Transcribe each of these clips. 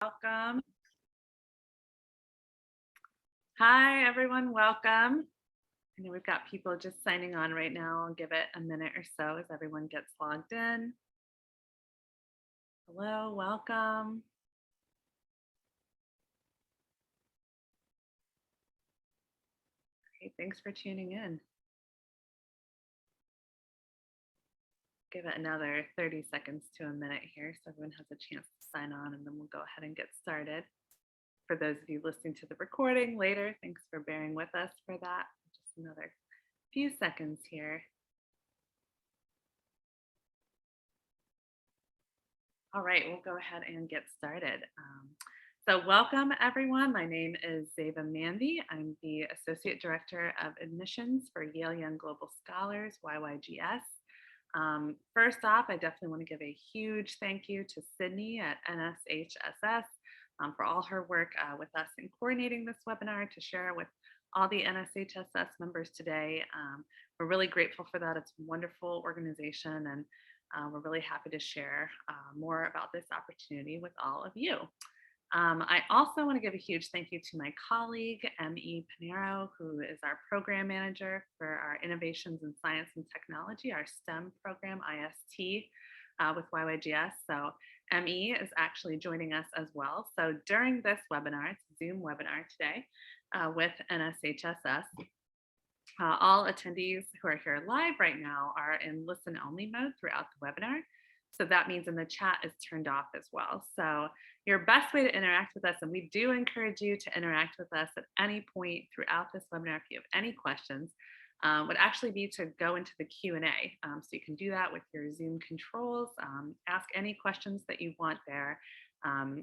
Welcome. Hi, everyone. Welcome. I know we've got people just signing on right now. I'll give it a minute or so as everyone gets logged in. Hello, welcome. Great, thanks for tuning in. Give it another 30 seconds to a minute here so everyone has a chance to sign on, and then we'll go ahead and get started. For those of you listening to the recording later, thanks for bearing with us for that. Just another few seconds here. All right, we'll go ahead and get started. So welcome everyone. My name is Zeva Manvi. I'm the Associate Director of Admissions for Yale Young Global Scholars, YYGS. First off, I definitely want to give a huge thank you to Sydney at NSHSS for all her work with us in coordinating this webinar to share with all the NSHSS members today. We're really grateful for that. It's a wonderful organization, and we're really happy to share more about this opportunity with all of you. I also want to give a huge thank you to my colleague, M.E. Pinero, who is our program manager for our Innovations in Science and Technology, our STEM program, IST, with YYGS. So M.E. is actually joining us as well. So during this webinar, it's a Zoom webinar today with NSHSS, all attendees who are here live right now are in listen only mode throughout the webinar. So that means in the chat is turned off as well. So your best way to interact with us, and we do encourage you to interact with us at any point throughout this webinar if you have any questions, would actually be to go into the Q&A. So you can do that with your Zoom controls, ask any questions that you want there.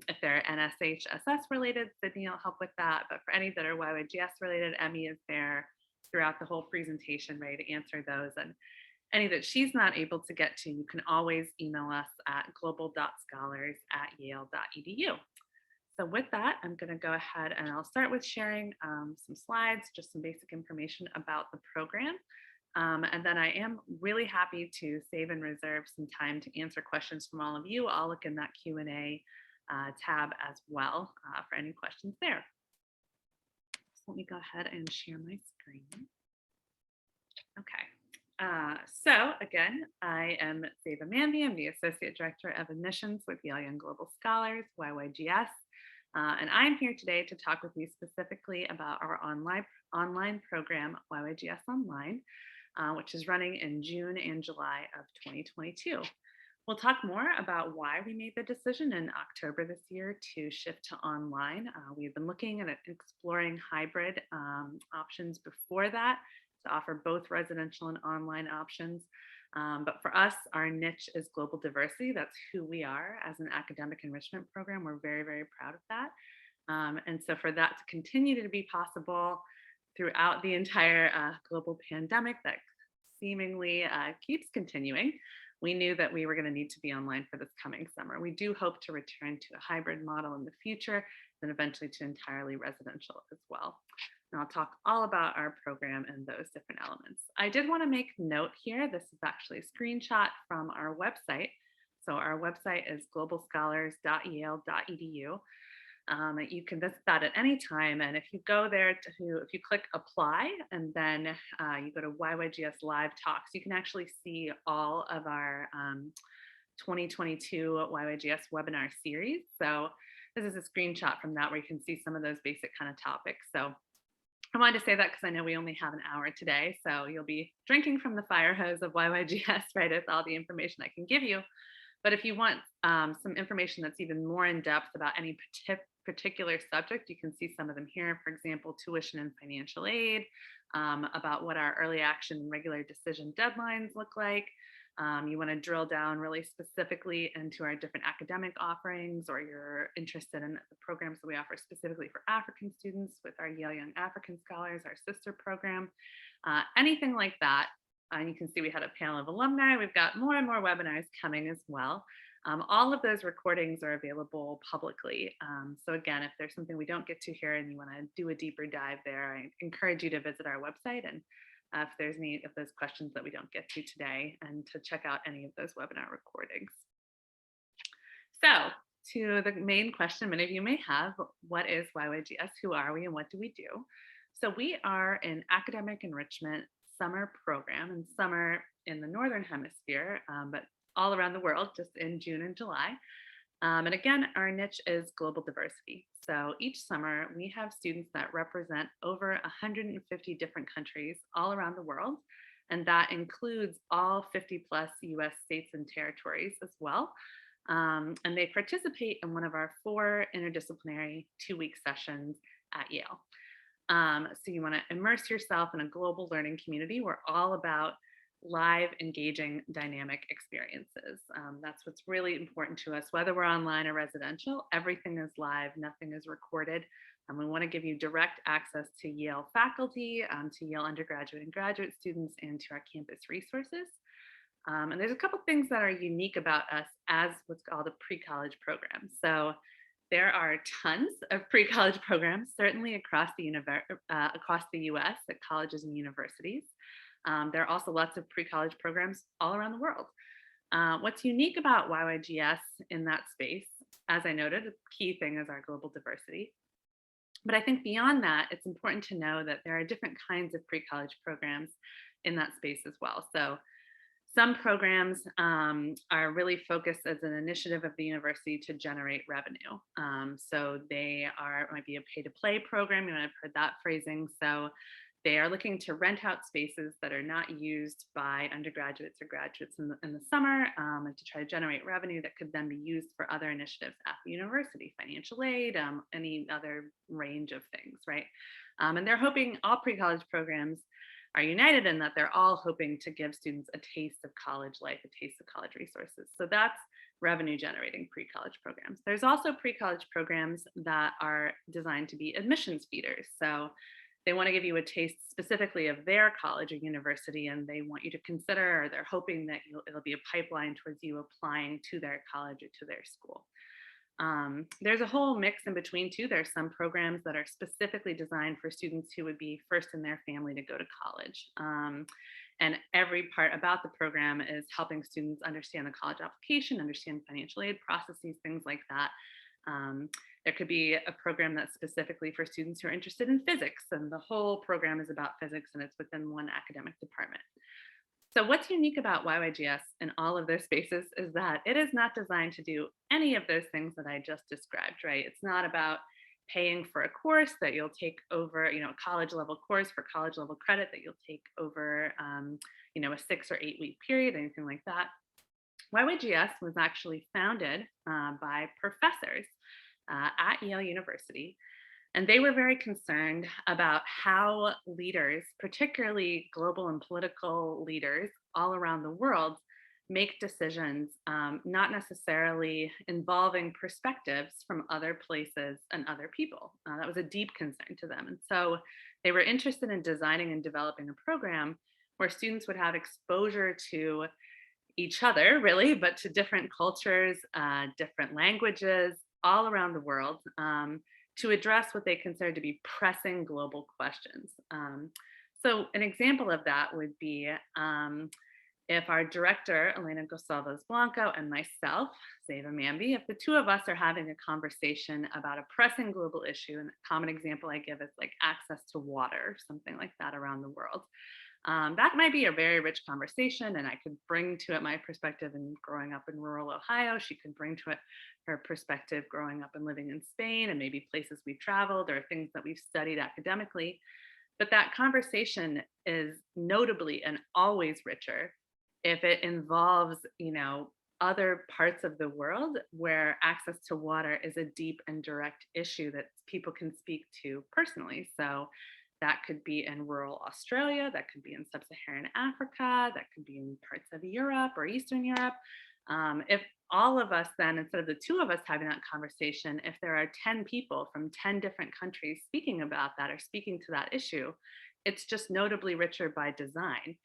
If they're NSHSS related, Sydney will help with that. But for any that are YYGS related, Emmy is there throughout the whole presentation, ready to answer those. And any that she's not able to get to, you can always email us at global.scholars@yale.edu. So with that, I'm going to go ahead and I'll start with sharing some slides, just some basic information about the program. And then I am really happy to save and reserve some time to answer questions from all of you. I'll look in that Q&A tab as well for any questions there. So let me go ahead and share my screen. Okay. So again, I am Zeva Manvi. I'm the Associate Director of Admissions with Yale Young Global Scholars, YYGS. And I'm here today to talk with you specifically about our online program, YYGS Online, which is running in June and July of 2022. We'll talk more about why we made the decision in October this year to shift to online. We've been looking at exploring hybrid options before that, to offer both residential and online options. But for us, our niche is global diversity. That's who we are as an academic enrichment program. We're very, very proud of that. And so for that to continue to be possible throughout the entire global pandemic that seemingly keeps continuing, we knew that we were going to need to be online for this coming summer. We do hope to return to a hybrid model in the future, and eventually to entirely residential as well. And I'll talk all about our program and those different elements. I did want to make note here, this is actually a screenshot from our website. So our website is globalscholars.yale.edu. You can visit that at any time. And if you go there, if you click apply, and then you go to YYGS Live Talks, you can actually see all of our 2022 YYGS webinar series. So this is a screenshot from that where you can see some of those basic kind of topics. So I wanted to say that because I know we only have an hour today, so you'll be drinking from the fire hose of YYGS, right? It's all the information I can give you. But if you want some information that's even more in depth about any particular subject, you can see some of them here. For example, tuition and financial aid, about what our early action and regular decision deadlines look like. You want to drill down really specifically into our different academic offerings, or you're interested in the programs that we offer specifically for African students with our Yale Young African Scholars, our sister program, anything like that. And you can see we had a panel of alumni. We've got more and more webinars coming as well. All of those recordings are available publicly. So again, if there's something we don't get to here and you want to do a deeper dive there, I encourage you to visit our website, and if there's any of those questions that we don't get to today, and to check out any of those webinar recordings. So to the main question many of you may have, what is YYGS? Who are we and what do we do? So we are an academic enrichment summer program, and summer in the Northern Hemisphere, but all around the world, just in June and July. And again, our niche is global diversity. So each summer, we have students that represent over 150 different countries all around the world. And that includes all 50 plus US states and territories as well. And they participate in one of our 4 interdisciplinary 2-week sessions at Yale. So you want to immerse yourself in a global learning community. We're all about live, engaging, dynamic experiences. That's what's really important to us, whether we're online or residential. Everything is live, nothing is recorded. And we want to give you direct access to Yale faculty, to Yale undergraduate and graduate students, and to our campus resources. And there's a couple things that are unique about us as what's called a pre-college program. So there are tons of pre-college programs, certainly across the US at colleges and universities. There are also lots of pre-college programs all around the world. What's unique about YYGS in that space, as I noted, the key thing is our global diversity. But I think beyond that, it's important to know that there are different kinds of pre-college programs in that space as well. So some programs are really focused as an initiative of the university to generate revenue. So they might be a pay-to-play program. You might have heard that phrasing. So they are looking to rent out spaces that are not used by undergraduates or graduates in the summer, and to try to generate revenue that could then be used for other initiatives at the university, financial aid, any other range of things, right? And they're hoping all pre-college programs are united in that they're all hoping to give students a taste of college life, a taste of college resources. So that's revenue generating pre-college programs. There's also pre-college programs that are designed to be admissions feeders. So they want to give you a taste specifically of their college or university, and they want you to consider, or they're hoping that it'll be a pipeline towards you applying to their college or to their school. There's a whole mix in between too. There's some programs that are specifically designed for students who would be first in their family to go to college. And every part about the program is helping students understand the college application, understand financial aid processes, things like that. There could be a program that's specifically for students who are interested in physics, and the whole program is about physics and it's within one academic department. So what's unique about YYGS in all of those spaces is that it is not designed to do any of those things that I just described, right? It's not about paying for a course that you'll take over, a college level course for college level credit that you'll take over, a 6 or 8 week period, anything like that. YYGS was actually founded by professors at Yale University. And they were very concerned about how leaders, particularly global and political leaders all around the world, make decisions, not necessarily involving perspectives from other places and other people. That was a deep concern to them. And so they were interested in designing and developing a program where students would have exposure to each other, really, but to different cultures, different languages all around the world, to address what they consider to be pressing global questions. So an example of that would be if our director, Elena Gonçalves Blanco, and myself, Zeva Manvi, if the two of us are having a conversation about a pressing global issue, and a common example I give is like access to water, something like that around the world. That might be a very rich conversation, and I could bring to it my perspective in growing up in rural Ohio. She could bring to it her perspective growing up and living in Spain, and maybe places we've traveled or things that we've studied academically. But that conversation is notably and always richer if it involves, other parts of the world where access to water is a deep and direct issue that people can speak to personally. So that could be in rural Australia, that could be in sub-Saharan Africa, that could be in parts of Europe or Eastern Europe. If all of us then, instead of the two of us having that conversation, if there are 10 people from 10 different countries speaking about that or speaking to that issue, it's just notably richer by design.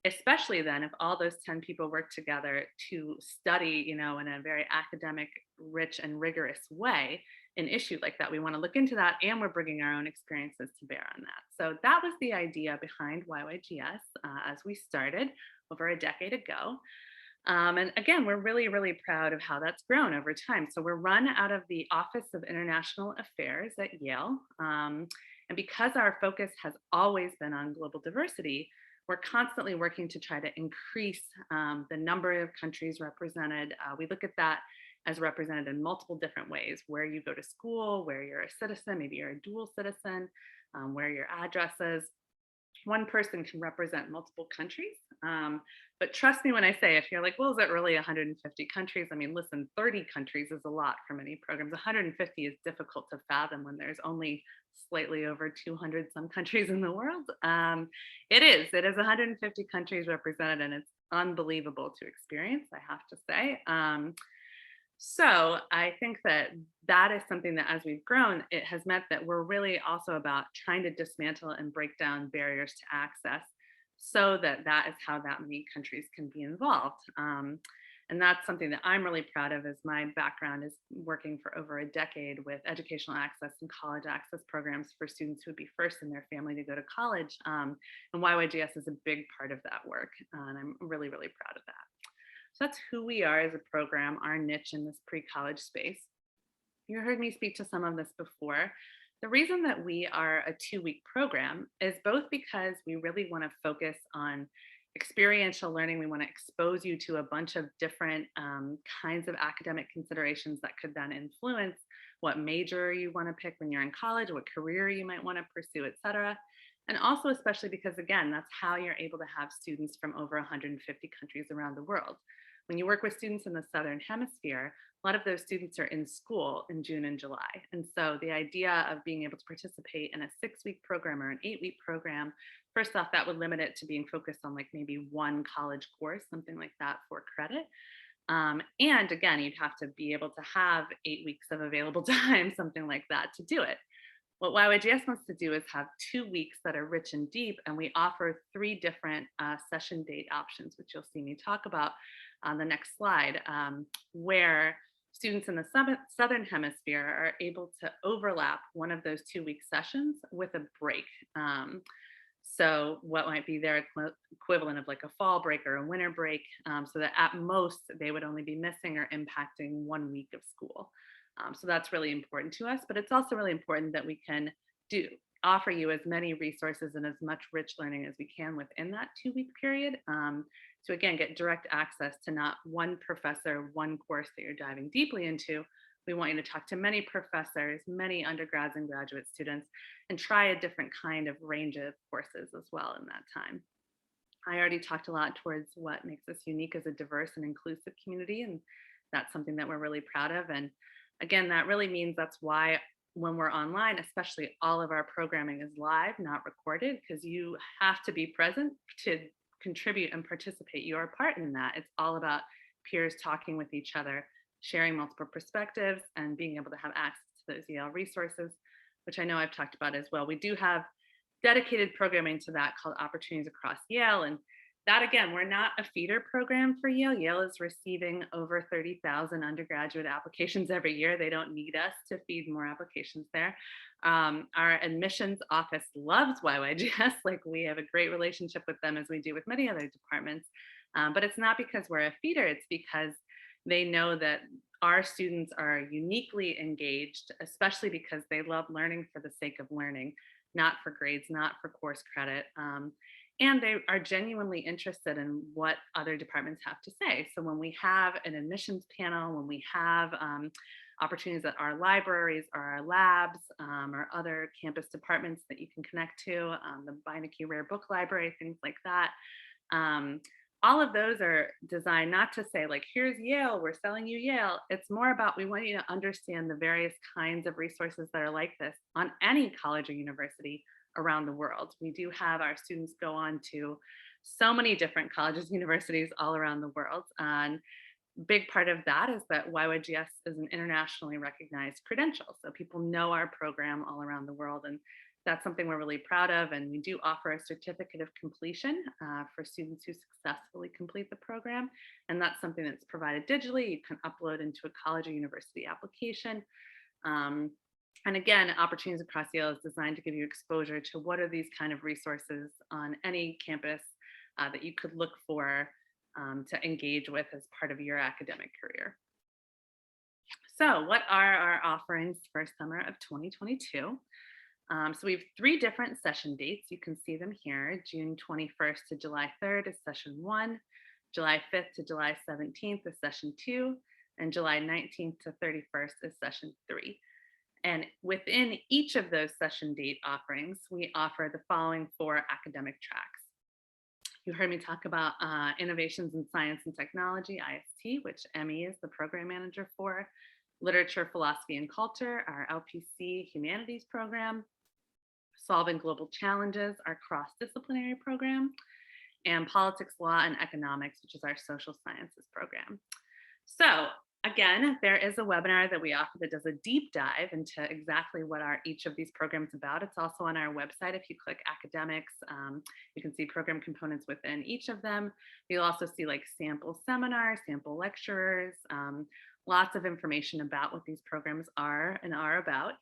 Especially then if all those 10 people work together to study, in a very academic, rich and rigorous way, an issue like that. We want to look into that, and we're bringing our own experiences to bear on that. So that was the idea behind YYGS as we started over a decade ago. And again, we're really, really proud of how that's grown over time. So we're run out of the Office of International Affairs at Yale. And because our focus has always been on global diversity, we're constantly working to try to increase the number of countries represented. We look at that as represented in multiple different ways: where you go to school, where you're a citizen, maybe you're a dual citizen, where your address is. One person can represent multiple countries. But trust me when I say, if you're like, well, is it really 150 countries? I mean, listen, 30 countries is a lot for many programs. 150 is difficult to fathom when there's only slightly over 200 some countries in the world. It is 150 countries represented, and it's unbelievable to experience, I have to say. So I think that that is something that as we've grown, it has meant that we're really also about trying to dismantle and break down barriers to access so that that is how that many countries can be involved. And that's something that I'm really proud of, as my background is working for over a decade with educational access and college access programs for students who would be first in their family to go to college. And YYGS is a big part of that work. And I'm really, really proud of that. So that's who we are as a program, our niche in this pre-college space. You heard me speak to some of this before. The reason that we are a 2-week program is both because we really want to focus on experiential learning. We want to expose you to a bunch of different kinds of academic considerations that could then influence what major you want to pick when you're in college, what career you might want to pursue, et cetera. And also, especially because, again, that's how you're able to have students from over 150 countries around the world. When you work with students in the Southern Hemisphere, a lot of those students are in school in June and July. And so the idea of being able to participate in a 6-week program or an 8-week program, first off, that would limit it to being focused on like maybe one college course, something like that for credit. And again, you'd have to be able to have 8 weeks of available time, something like that, to do it. What YYGS wants to do is have 2 weeks that are rich and deep, and we offer 3 different session date options, which you'll see me talk about on the next slide, where students in the Southern Hemisphere are able to overlap one of those 2-week sessions with a break. So what might be their equivalent of like a fall break or a winter break, so that at most they would only be missing or impacting 1 week of school. So that's really important to us, but it's also really important that we can offer you as many resources and as much rich learning as we can within that 2-week period. To again, get direct access to not one professor, one course that you're diving deeply into. We want you to talk to many professors, many undergrads and graduate students, and try a different kind of range of courses as well in that time. I already talked a lot towards what makes us unique as a diverse and inclusive community, and that's something that we're really proud of. And again, that really means that's why when we're online, especially, all of our programming is live, not recorded, because you have to be present to contribute and participate your part in that. It's all about peers talking with each other, sharing multiple perspectives, and being able to have access to those Yale resources, which I know I've talked about as well. We do have dedicated programming to that called Opportunities Across Yale. And that, again, we're not a feeder program for Yale. Yale is receiving over 30,000 undergraduate applications every year. They don't need us to feed more applications there. Our admissions office loves YYGS. Like, we have a great relationship with them, as we do with many other departments. But it's not because we're a feeder, it's because they know that our students are uniquely engaged, especially because they love learning for the sake of learning, not for grades, not for course credit. And they are genuinely interested in what other departments have to say. So when we have an admissions panel, when we have opportunities at our libraries or our labs or other campus departments that you can connect to, the Beinecke Rare Book Library, things like that. All of those are designed not to say like, here's Yale, we're selling you Yale. It's more about, we want you to understand the various kinds of resources that are like this on any college or university around the world. We do have our students go on to so many different colleges and universities all around the world. And big part of that is that YYGS is an internationally recognized credential. So people know our program all around the world. And that's something we're really proud of. And we do offer a certificate of completion for students who successfully complete the program. And that's something that's provided digitally. You can upload into a college or university application. And again, Opportunities Across Yale is designed to give you exposure to what are these kind of resources on any campus that you could look for to engage with as part of your academic career. So, what are our offerings for summer of 2022? So we have 3 different session dates. You can see them here. June 21st to July 3rd is session 1, July 5th to July 17th is session 2, and July 19th to 31st is session 3. And within each of those session date offerings, we offer the following 4 academic tracks. You heard me talk about Innovations in Science and Technology, IST, which Emmy is the program manager for, Literature, Philosophy, and Culture, our LPC Humanities program, Solving Global Challenges, our cross-disciplinary program, and Politics, Law, and Economics, which is our social sciences program. So again, there is a webinar that we offer that does a deep dive into exactly what are each of these programs about. It's also on our website. If you click academics, you can see program components within each of them. You'll also see like sample seminars, sample lecturers, lots of information about what these programs are and are about.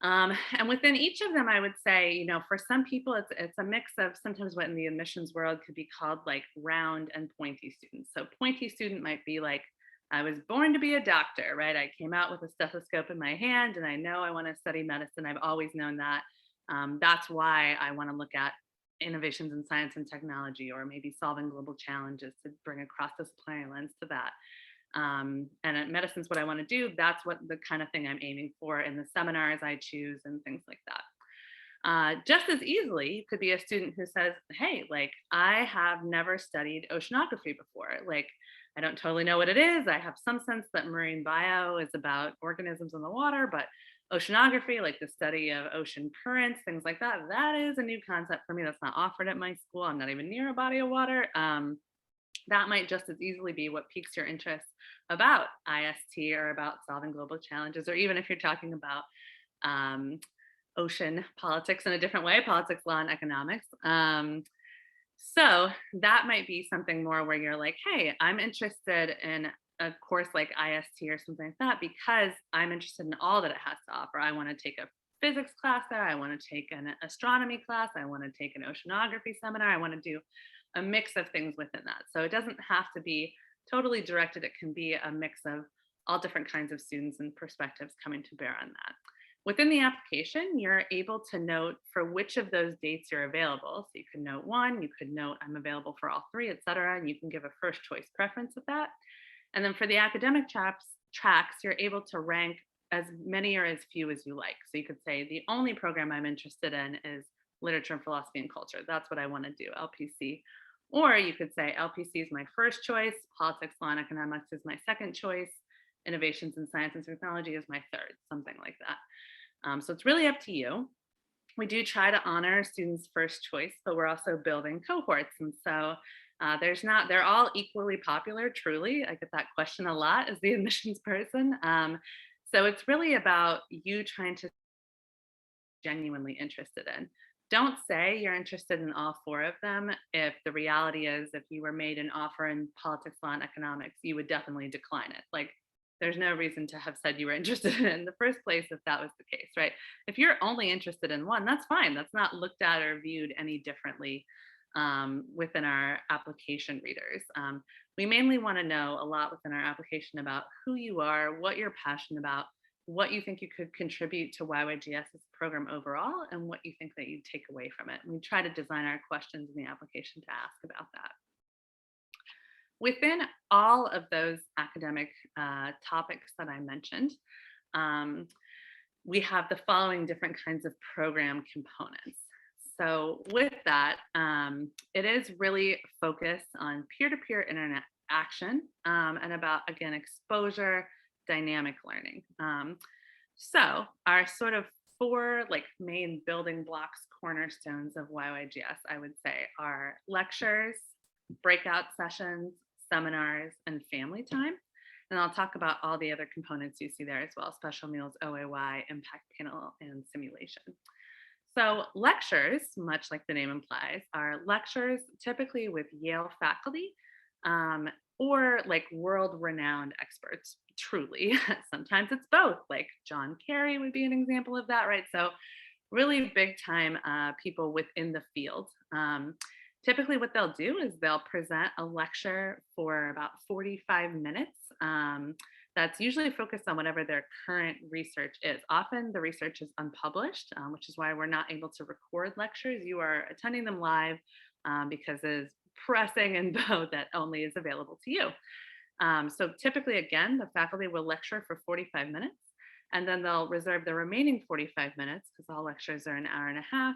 And within each of them, I would say, you know, for some people, it's a mix of sometimes what in the admissions world could be called like round and pointy students. So pointy student might be like, I was born to be a doctor, right? I came out with a stethoscope in my hand and I know I want to study medicine. I've always known that. That's why I want to look at innovations in science and technology, or maybe solving global challenges to bring a cross-disciplinary lens to that. And at medicine's what I want to do. That's what the kind of thing I'm aiming for in the seminars I choose and things like that. Just as easily, you could be a student who says, hey, like, I have never studied oceanography before. Like, I don't totally know what it is. I have some sense that marine bio is about organisms in the water, but oceanography, like the study of ocean currents, things like that, that is a new concept for me. That's not offered at my school. I'm not even near a body of water. That might just as easily be what piques your interest about IST or about solving global challenges, or even if you're talking about ocean politics in a different way, politics, law, and economics. So that might be something more where you're like, hey, I'm interested in a course like IST or something like that because I'm interested in all that it has to offer. I want to take a physics class there. I want to take an astronomy class. I want to take an oceanography seminar. I want to do a mix of things within that. So it doesn't have to be totally directed. It can be a mix of all different kinds of students and perspectives coming to bear on that. Within the application, you're able to note for which of those dates you're available. So you can note 1, you could note I'm available for all 3, et cetera, and you can give a first choice preference with that. And then for the academic tracks, you're able to rank as many or as few as you like. So you could say the only program I'm interested in is literature, philosophy, and culture. That's what I want to do, LPC. Or you could say LPC is my first choice, politics, law, and economics is my second choice, innovations in science and technology is my third, something like that. So it's really up to you. We do try to honor students' first choice, but we're also building cohorts. And so they're all equally popular, truly. I get that question a lot as the admissions person. So it's really about you trying to genuinely interested in. Don't say you're interested in all 4 of them if the reality is if you were made an offer in politics, law, and economics, you would definitely decline it. Like, there's no reason to have said you were interested in the first place if that was the case, right? If you're only interested in one, that's fine. That's not looked at or viewed any differently within our application readers. We mainly want to know a lot within our application about who you are, what you're passionate about, what you think you could contribute to YYGS's program overall, and what you think that you'd take away from it. And we try to design our questions in the application to ask about that. Within all of those academic topics that I mentioned, we have the following different kinds of program components. So with that, it is really focused on peer-to-peer internet action and about, again, exposure, dynamic learning. So our sort of 4 like main building blocks, cornerstones of YYGS, I would say, are lectures, breakout sessions, seminars, and family time. And I'll talk about all the other components you see there as well: special meals, OAY, impact panel, and simulation. So lectures, much like the name implies, are lectures typically with Yale faculty or like world-renowned experts, truly. Sometimes it's both, like John Kerry would be an example of that, right? So really big time people within the field. Typically what they'll do is they'll present a lecture for about 45 minutes. That's usually focused on whatever their current research is. Often the research is unpublished, which is why we're not able to record lectures. You are attending them live because it is pressing info that only is available to you. So typically, again, the faculty will lecture for 45 minutes, and then they'll reserve the remaining 45 minutes, because all lectures are an hour and a half,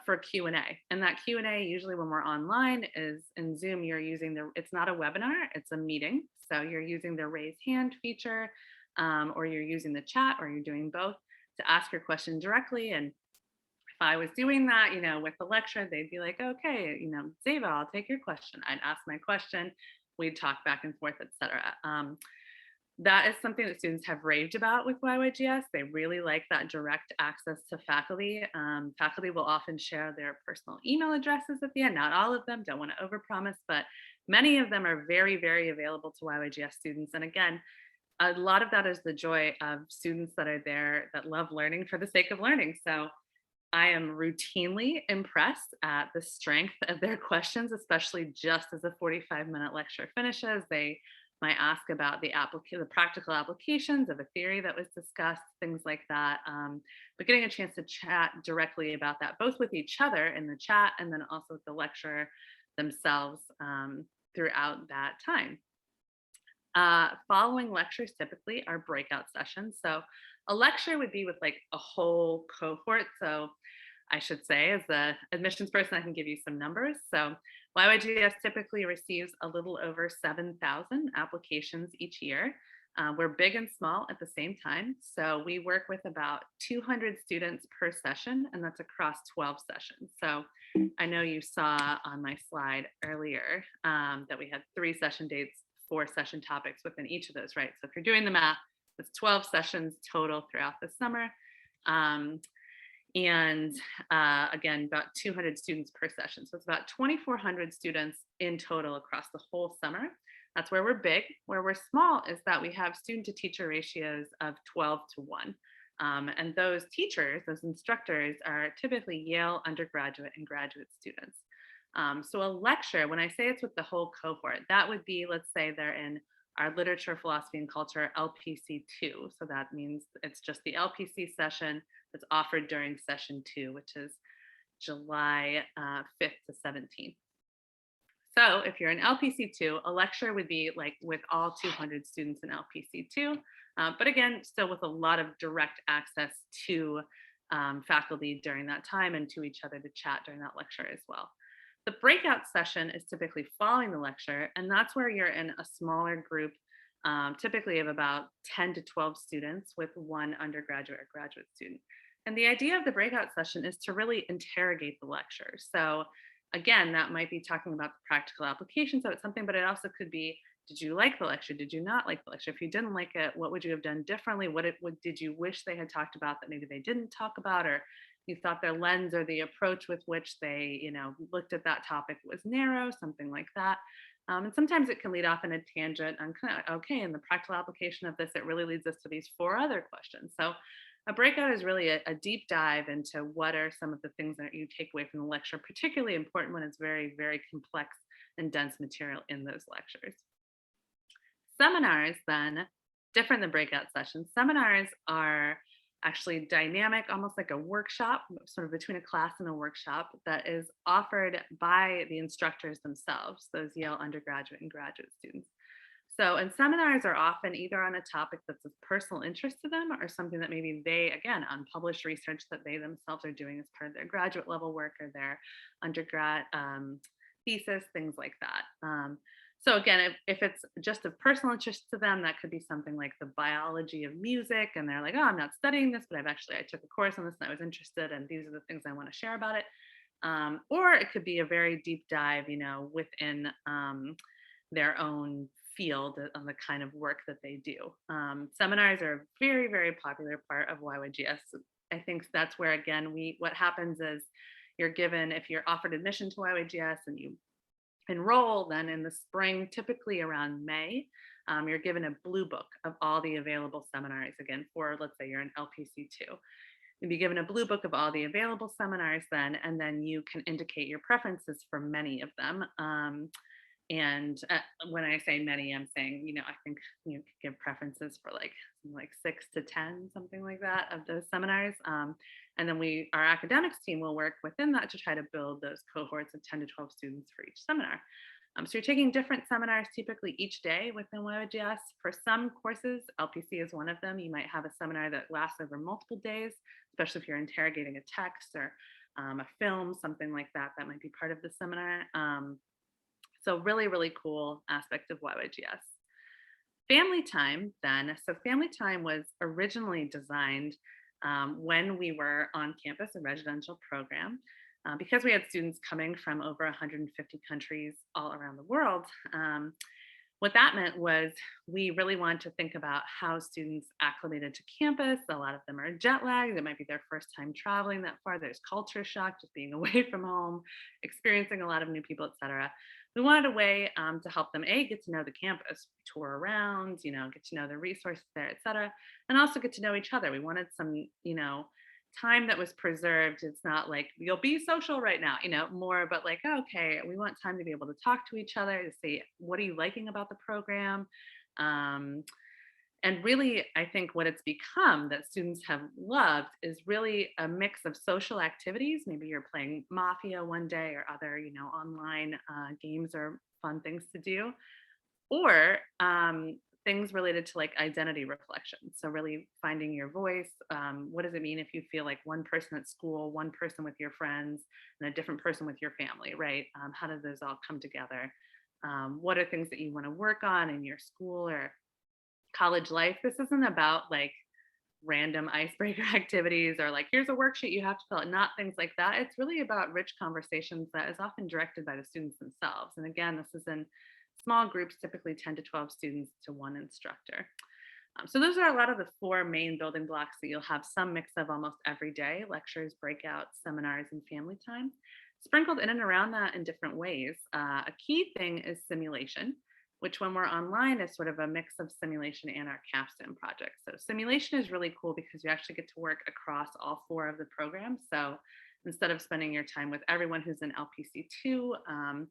for Q&A. And that Q&A, usually when we're online, is in Zoom, you're using it's not a webinar, it's a meeting. So you're using the raise hand feature, or you're using the chat, or you're doing both to ask your question directly. And if I was doing that, with the lecture, they'd be like, okay, Zeva, I'll take your question. I'd ask my question. We'd talk back and forth, etc. That is something that students have raved about with YYGS. They really like that direct access to faculty. Faculty will often share their personal email addresses at the end. Not all of them, don't want to overpromise, but many of them are very, very available to YYGS students. And again, a lot of that is the joy of students that are there that love learning for the sake of learning. So I am routinely impressed at the strength of their questions, especially just as the 45-minute lecture finishes. They might ask about the practical applications of a theory that was discussed, things like that. But getting a chance to chat directly about that, both with each other in the chat and then also with the lecturer themselves throughout that time. Following lectures typically are breakout sessions. So a lecture would be with like a whole cohort. So I should say, as the admissions person, I can give you some numbers. So YYGS typically receives a little over 7,000 applications each year. We're big and small at the same time. So we work with about 200 students per session, and that's across 12 sessions. So I know you saw on my slide earlier that we had 3 session dates, 4 session topics within each of those, right? So if you're doing the math, it's 12 sessions total throughout the summer. And again, about 200 students per session. So it's about 2,400 students in total across the whole summer. That's where we're big. Where we're small is that we have student to teacher ratios of 12:1. And those teachers, those instructors, are typically Yale undergraduate and graduate students. So a lecture, when I say it's with the whole cohort, that would be, let's say they're in our literature, philosophy, and culture LPC2. So that means it's just the LPC session that's offered during session 2, which is July 5th to 17th. So if you're in LPC2, a lecture would be like with all 200 students in LPC2, but again, still with a lot of direct access to faculty during that time and to each other to chat during that lecture as well. The breakout session is typically following the lecture, and that's where you're in a smaller group, typically of about 10 to 12 students with one undergraduate or graduate student. And the idea of the breakout session is to really interrogate the lecture. So again, that might be talking about the practical applications of something, but it also could be, did you like the lecture? Did you not like the lecture? If you didn't like it, what would you have done differently? What did you wish they had talked about that maybe they didn't talk about, or you thought their lens or the approach with which they, looked at that topic was narrow, something like that. And sometimes it can lead off in a tangent on kind of, okay, in the practical application of this, it really leads us to these 4 other questions. So a breakout is really a deep dive into what are some of the things that you take away from the lecture, particularly important when it's very, very complex and dense material in those lectures. Seminars, then, different than breakout sessions. Seminars are actually dynamic, almost like a workshop, sort of between a class and a workshop, that is offered by the instructors themselves, those Yale undergraduate and graduate students. So, and seminars are often either on a topic that's of personal interest to them or something that maybe they, again, unpublished research that they themselves are doing as part of their graduate level work or their undergrad thesis, things like that. So again, if it's just of personal interest to them, that could be something like the biology of music, and they're like, oh, I'm not studying this, but I took a course on this and I was interested, and these are the things I want to share about it. Or it could be a very deep dive, within their own field on the kind of work that they do. Seminars are a very, very popular part of YYGS. I think that's where, again, what happens is you're given, if you're offered admission to YYGS and you enroll, then in the spring, typically around May, you're given a blue book of all the available seminars, again, for, let's say you're in LPC2. You'll be given a blue book of all the available seminars then, and then you can indicate your preferences for many of them. And when I say many, I'm saying, I think you could give preferences for like 6 to 10, something like that, of those seminars. And then our academics team will work within that to try to build those cohorts of 10 to 12 students for each seminar. So you're taking different seminars typically each day within YYGS. For some courses, LPC is one of them. You might have a seminar that lasts over multiple days, especially if you're interrogating a text or a film, something like that. That might be part of the seminar. So really, really cool aspect of YYGS. Family time then. So family time was originally designed when we were on campus, a residential program. Because we had students coming from over 150 countries all around the world, what that meant was we really wanted to think about how students acclimated to campus. A lot of them are jet lagged. It might be their first time traveling that far. There's culture shock, just being away from home, experiencing a lot of new people, et cetera. We wanted a way to help them, get to know the campus, tour around, get to know the resources there, et cetera, and also get to know each other. We wanted some, time that was preserved. It's not like you'll be social right now, more, but like, okay, we want time to be able to talk to each other, to say, what are you liking about the program? Um, and really, I think what it's become that students have loved is really a mix of social activities. Maybe you're playing Mafia one day or other, online games or fun things to do, or things related to like identity reflection. So really finding your voice. What does it mean if you feel like one person at school, one person with your friends, and a different person with your family, right? How do those all come together? What are things that you want to work on in your school or college life? This isn't about like random icebreaker activities or like here's a worksheet you have to fill out, not things like that. It's really about rich conversations that is often directed by the students themselves. And again, this is in small groups, typically 10 to 12 students to one instructor. So those are a lot of the four main building blocks that you'll have some mix of almost every day: lectures, breakouts, seminars, and family time. Sprinkled in and around that in different ways. A key thing is simulation, which when we're online is sort of a mix of simulation and our capstone project. So simulation is really cool because you actually get to work across all four of the programs. So instead of spending your time with everyone who's in LPC2,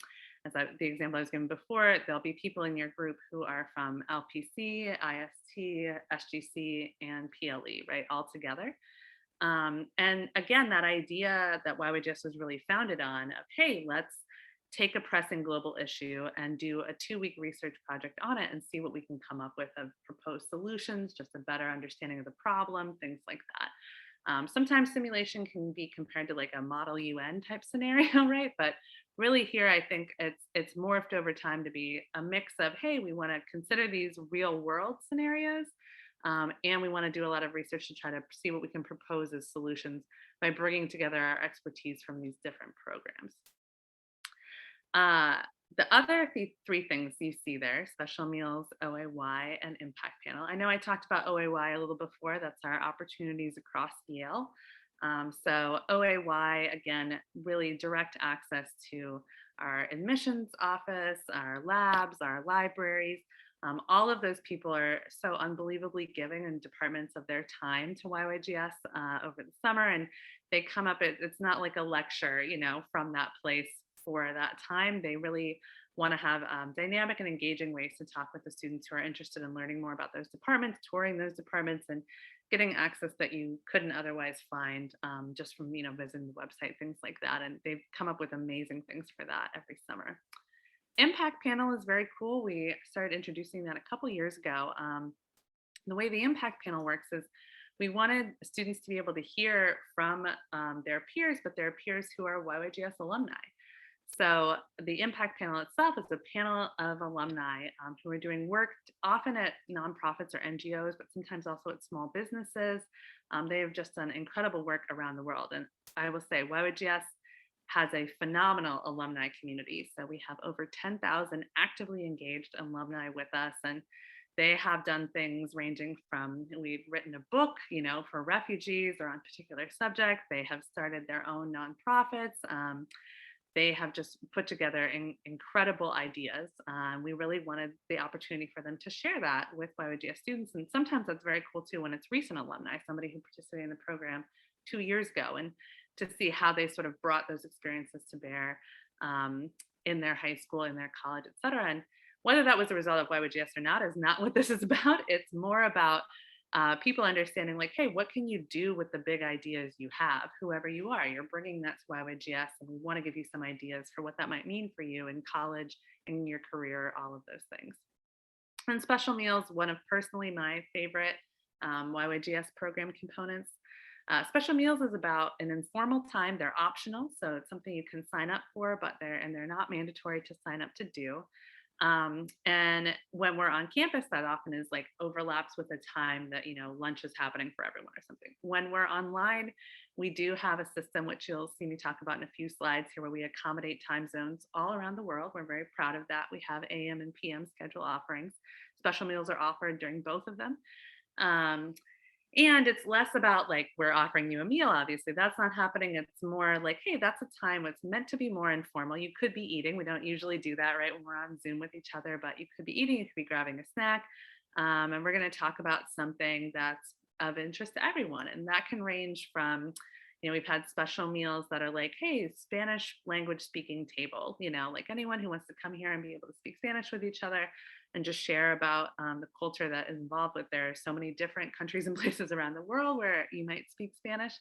the example I was given before, there'll be people in your group who are from LPC, IST, SGC, and PLE, right, all together. And again, that idea that YYGS was really founded on of, hey, let's take a pressing global issue and do a 2-week research project on it and see what we can come up with of proposed solutions, just a better understanding of the problem, things like that. Sometimes simulation can be compared to like a model UN type scenario, right? But really here, I think it's morphed over time to be a mix of, hey, we want to consider these real world scenarios, and we want to do a lot of research to try to see what we can propose as solutions by bringing together our expertise from these different programs. The other three things you see there: special meals, OAY, and impact panel. I know I talked about OAY a little before. That's our opportunities across Yale. So OAY, again, really direct access to our admissions office, our labs, our libraries. All of those people are so unbelievably giving in departments of their time to YYGS over the summer. And they come up, it's not like a lecture, from that place for that time. They really want to have dynamic and engaging ways to talk with the students who are interested in learning more about those departments, touring those departments, and getting access that you couldn't otherwise find just from visiting the website, things like that. And they've come up with amazing things for that every summer. Impact panel is very cool. We started introducing that a couple years ago. The way the impact panel works is we wanted students to be able to hear from their peers, but their peers who are YYGS alumni. So the impact panel itself is a panel of alumni who are doing work often at nonprofits or NGOs, but sometimes also at small businesses. They have just done incredible work around the world. And I will say YYGS has a phenomenal alumni community. So we have over 10,000 actively engaged alumni with us. And they have done things ranging from, we've written a book, for refugees or on particular subjects. They have started their own nonprofits. They have just put together incredible ideas. We really wanted the opportunity for them to share that with YYGS students. And sometimes that's very cool too when it's recent alumni, somebody who participated in the program 2 years ago, and to see how they sort of brought those experiences to bear um, in their high school, in their college, et cetera. And whether that was a result of YYGS or not is not what this is about. It's more about people understanding, like, hey, what can you do with the big ideas you have, whoever you are? You're bringing that to YYGS, and we want to give you some ideas for what that might mean for you in college, in your career, all of those things. And special meals, one of personally my favorite YYGS program components. Special meals is about an informal time. They're optional, so it's something you can sign up for, but they're not mandatory to sign up to do. And when we're on campus, that often is like overlaps with the time that lunch is happening for everyone or something. When we're online, we do have a system which you'll see me talk about in a few slides here, where we accommodate time zones all around the world. We're very proud of that. We have AM and PM schedule offerings. Special meals are offered during both of them. Um, and it's less about like we're offering you a meal, obviously. That's not happening. It's more like, hey, that's a time it's meant to be more informal. You could be eating. We don't usually do that, right, when we're on Zoom with each other, but you could be eating, you could be grabbing a snack. And we're going to talk about something that's of interest to everyone. And that can range from, we've had special meals that are like, hey, Spanish language speaking table, like anyone who wants to come here and be able to speak Spanish with each other and just share about the culture that is involved with. There are so many different countries and places around the world where you might speak Spanish.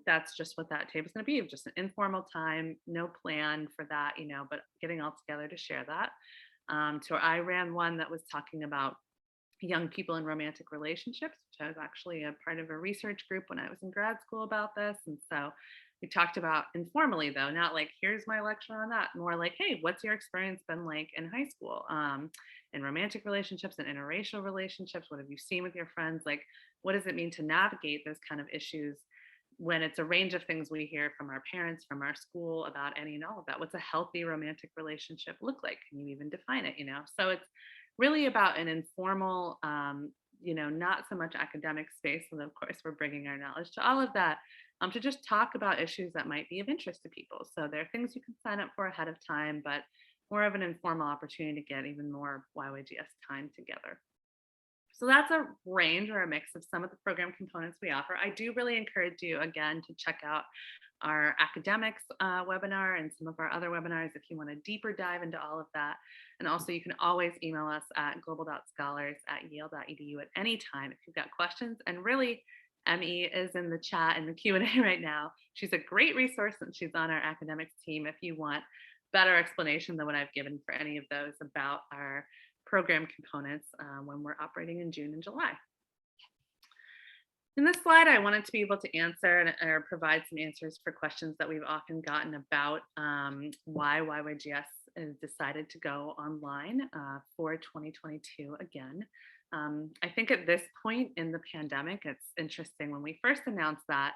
That's just what that table is going to be, just an informal time, no plan for that, but getting all together to share that. So I ran one that was talking about young people in romantic relationships, which I was actually a part of a research group when I was in grad school about this. And so we talked about informally, though, not like, here's my lecture on that, more like, hey, what's your experience been like in high school, in romantic relationships and interracial relationships? What have you seen with your friends? Like, what does it mean to navigate those kind of issues when it's a range of things we hear from our parents, from our school, about any and all of that? What's a healthy romantic relationship look like? Can you even define it? So it's really about an informal, not so much academic space. And of course, we're bringing our knowledge to all of that, to just talk about issues that might be of interest to people. So there are things you can sign up for ahead of time, but more of an informal opportunity to get even more YYGS time together. So that's a range or a mix of some of the program components we offer. I do really encourage you, again, to check out our academics webinar and some of our other webinars if you want a deeper dive into all of that. And also, you can always email us at global.scholars@yale.edu at any time if you've got questions. And really, Emmy is in the chat in the Q&A right now. She's a great resource, and she's on our academics team if you want better explanation than what I've given for any of those about our program components when we're operating in June and July. In this slide, I wanted to be able to answer or provide some answers for questions that we've often gotten about why YYGS has decided to go online for 2022 again. I think at this point in the pandemic, it's interesting. When we first announced that,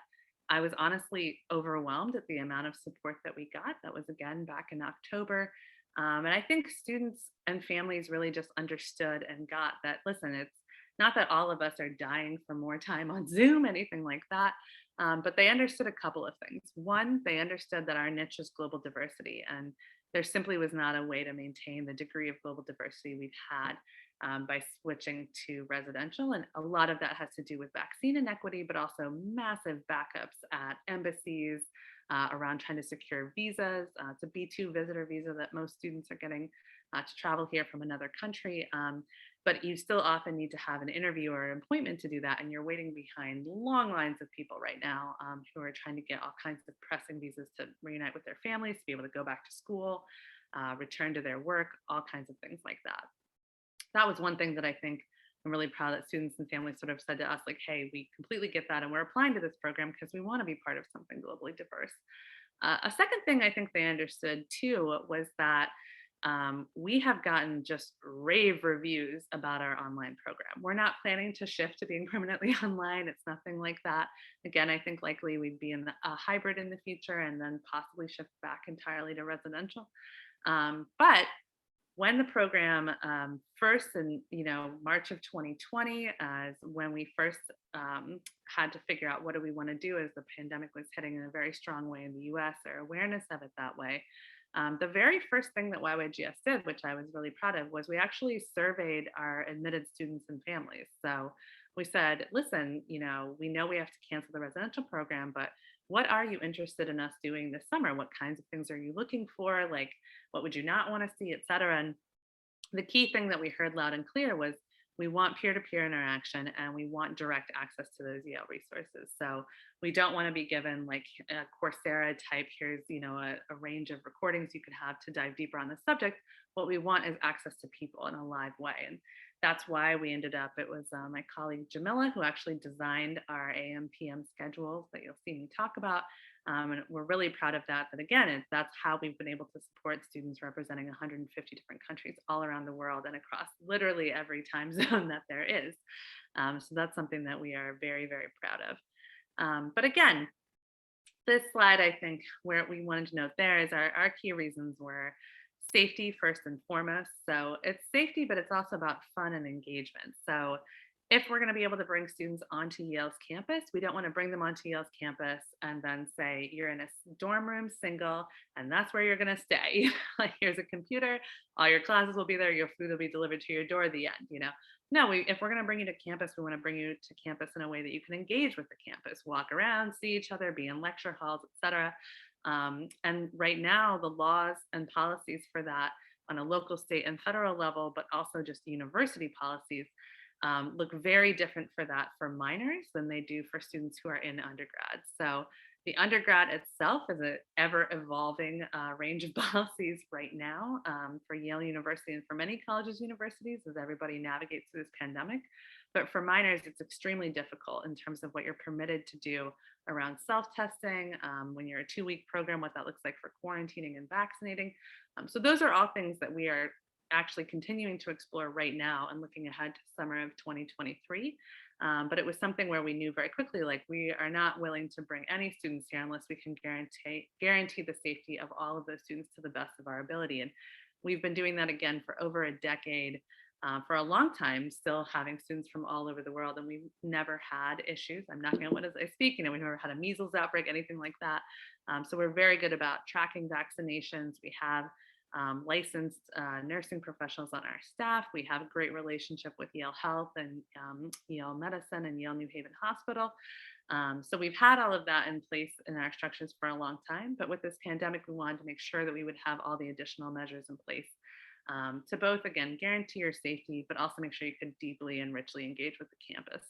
I was honestly overwhelmed at the amount of support that we got. That was again back in October. And I think students and families really just understood and got that, listen, it's not that all of us are dying for more time on Zoom, anything like that, but they understood a couple of things. One, they understood that our niche is global diversity, and there simply was not a way to maintain the degree of global diversity we've had by switching to residential. And a lot of that has to do with vaccine inequity, but also massive backups at embassies around trying to secure visas. It's a B2 visitor visa that most students are getting to travel here from another country. But you still often need to have an interview or an appointment to do that. And you're waiting behind long lines of people right now who are trying to get all kinds of pressing visas to reunite with their families, to be able to go back to school, return to their work, all kinds of things like that. That was one thing that I think I'm really proud that students and families sort of said to us, like, hey, we completely get that. And we're applying to this program because we want to be part of something globally diverse. A second thing I think they understood too was that we have gotten just rave reviews about our online program. We're not planning to shift to being permanently online. It's nothing like that. Again, I think likely we'd be in a hybrid in the future and then possibly shift back entirely to residential. But when the program first in March of 2020, as when we first had to figure out what do we want to do as the pandemic was hitting in a very strong way in the US, or awareness of it that way. The very first thing that YYGS did, which I was really proud of, was we actually surveyed our admitted students and families. So we said, listen, we know we have to cancel the residential program, but what are you interested in us doing this summer? What kinds of things are you looking for? Like, what would you not want to see, et cetera? And the key thing that we heard loud and clear was we want peer-to-peer interaction and we want direct access to those Yale resources. So we don't want to be given like a Coursera type, here's, a range of recordings you could have to dive deeper on the subject. What we want is access to people in a live way. And that's why we ended up, it was my colleague Jamila who actually designed our AM PM schedules that you'll see me talk about. And we're really proud of that. But again, that's how we've been able to support students representing 150 different countries all around the world and across literally every time zone that there is. So that's something that we are very, very proud of. But again, this slide, I think, where we wanted to note there is our key reasons were safety first and foremost. So it's safety, but it's also about fun and engagement. So if we're going to be able to bring students onto Yale's campus, we don't want to bring them onto Yale's campus and then say, you're in a dorm room single, and that's where you're going to stay. Like, here's a computer, all your classes will be there, your food will be delivered to your door at the end. No, if we're going to bring you to campus, we want to bring you to campus in a way that you can engage with the campus, walk around, see each other, be in lecture halls, etc. And right now, the laws and policies for that on a local, state, and federal level, but also just university policies, look very different for that for minors than they do for students who are in undergrad. So the undergrad itself is an ever evolving range of policies right now for Yale University and for many colleges, universities, as everybody navigates through this pandemic. But for minors, it's extremely difficult in terms of what you're permitted to do around self-testing, when you're a 2-week program, what that looks like for quarantining and vaccinating. So those are all things that we are actually continuing to explore right now and looking ahead to summer of 2023. But it was something where we knew very quickly, like, we are not willing to bring any students here unless we can guarantee the safety of all of those students to the best of our ability. And we've been doing that again for over a decade, for a long time, still having students from all over the world, and we've never had issues. I'm knocking on wood as I speak. We've never had a measles outbreak, anything like that. So we're very good about tracking vaccinations. We have licensed nursing professionals on our staff. We have a great relationship with Yale Health and Yale Medicine and Yale New Haven Hospital. So we've had all of that in place in our structures for a long time. But with this pandemic, we wanted to make sure that we would have all the additional measures in place to both, again, guarantee your safety, but also make sure you could deeply and richly engage with the campus.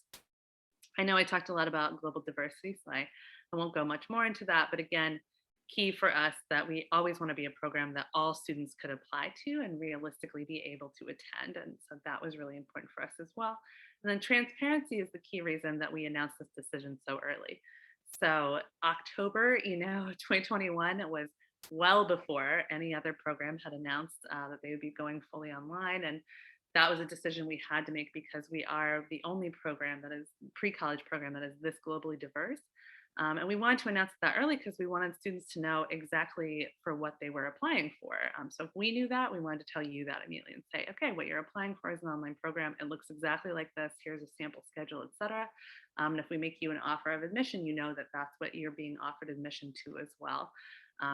I know I talked a lot about global diversity, so I won't go much more into that. But again, key for us that we always want to be a program that all students could apply to and realistically be able to attend. And so that was really important for us as well. And then transparency is the key reason that we announced this decision so early. So October, 2021 was well before any other program had announced that they would be going fully online. And that was a decision we had to make because we are the only program that is pre-college program that is this globally diverse. And we wanted to announce that early because we wanted students to know exactly for what they were applying for. So if we knew that, we wanted to tell you that immediately and say, okay, what you're applying for is an online program. It looks exactly like this. Here's a sample schedule, et cetera. And if we make you an offer of admission, you know that that's what you're being offered admission to as well.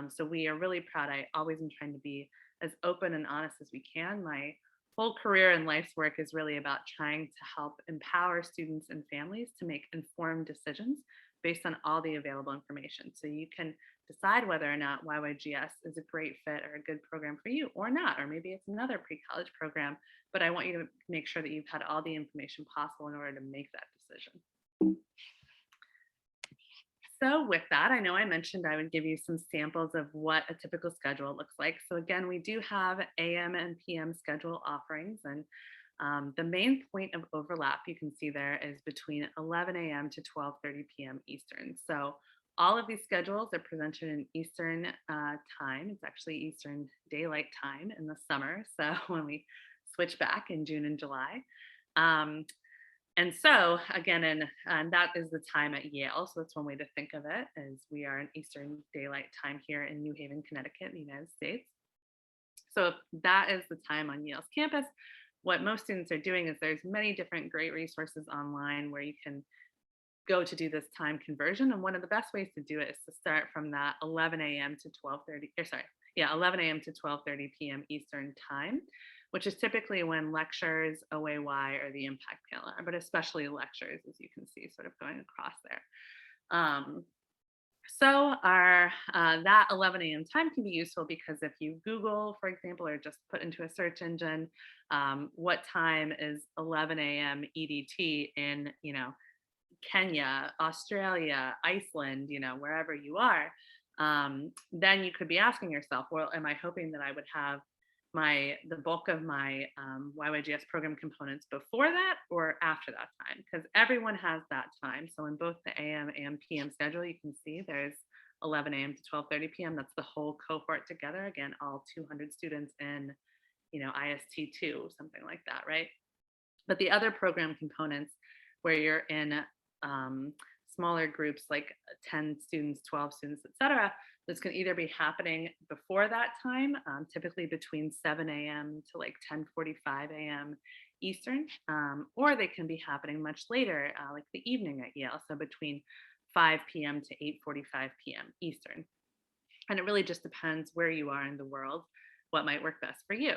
So we are really proud. I always am trying to be as open and honest as we can. My whole career and life's work is really about trying to help empower students and families to make informed decisions based on all the available information. So you can decide whether or not YYGS is a great fit or a good program for you or not, or maybe it's another pre-college program, but I want you to make sure that you've had all the information possible in order to make that decision. So with that, I know I mentioned I would give you some samples of what a typical schedule looks like. So again, we do have AM and PM schedule offerings, and the main point of overlap you can see there is between 11 a.m. to 12:30 p.m. Eastern. So all of these schedules are presented in Eastern time. It's actually Eastern Daylight Time in the summer. So when we switch back in June and July. And so again, and that is the time at Yale. So that's one way to think of it, is we are in Eastern Daylight Time here in New Haven, Connecticut, in the United States. So if that is the time on Yale's campus, what most students are doing is there's many different great resources online where you can go to do this time conversion. And one of the best ways to do it is to start from that 11 a.m. to 12:30, 11 a.m. to 12:30 p.m. Eastern time, which is typically when lectures, OAY, or the impact panel are, but especially lectures, as you can see, sort of going across there. So that 11 a.m. time can be useful because if you Google, for example, or just put into a search engine, what time is 11 a.m. EDT in, Kenya, Australia, Iceland, wherever you are, then you could be asking yourself, well, am I hoping that I would have the bulk of my YYGS program components before that or after that time? Because everyone has that time. So in both the AM and PM schedule, you can see there's 11 a.m. to 12:30 p.m. That's the whole cohort together. Again, all 200 students in, IST2, something like that, right? But the other program components where you're in smaller groups like 10 students, 12 students, et cetera, this can either be happening before that time, typically between 7 a.m. to like 10:45 a.m. Eastern, or they can be happening much later, like the evening at Yale, so between 5 p.m. to 8:45 p.m. Eastern. And it really just depends where you are in the world, what might work best for you.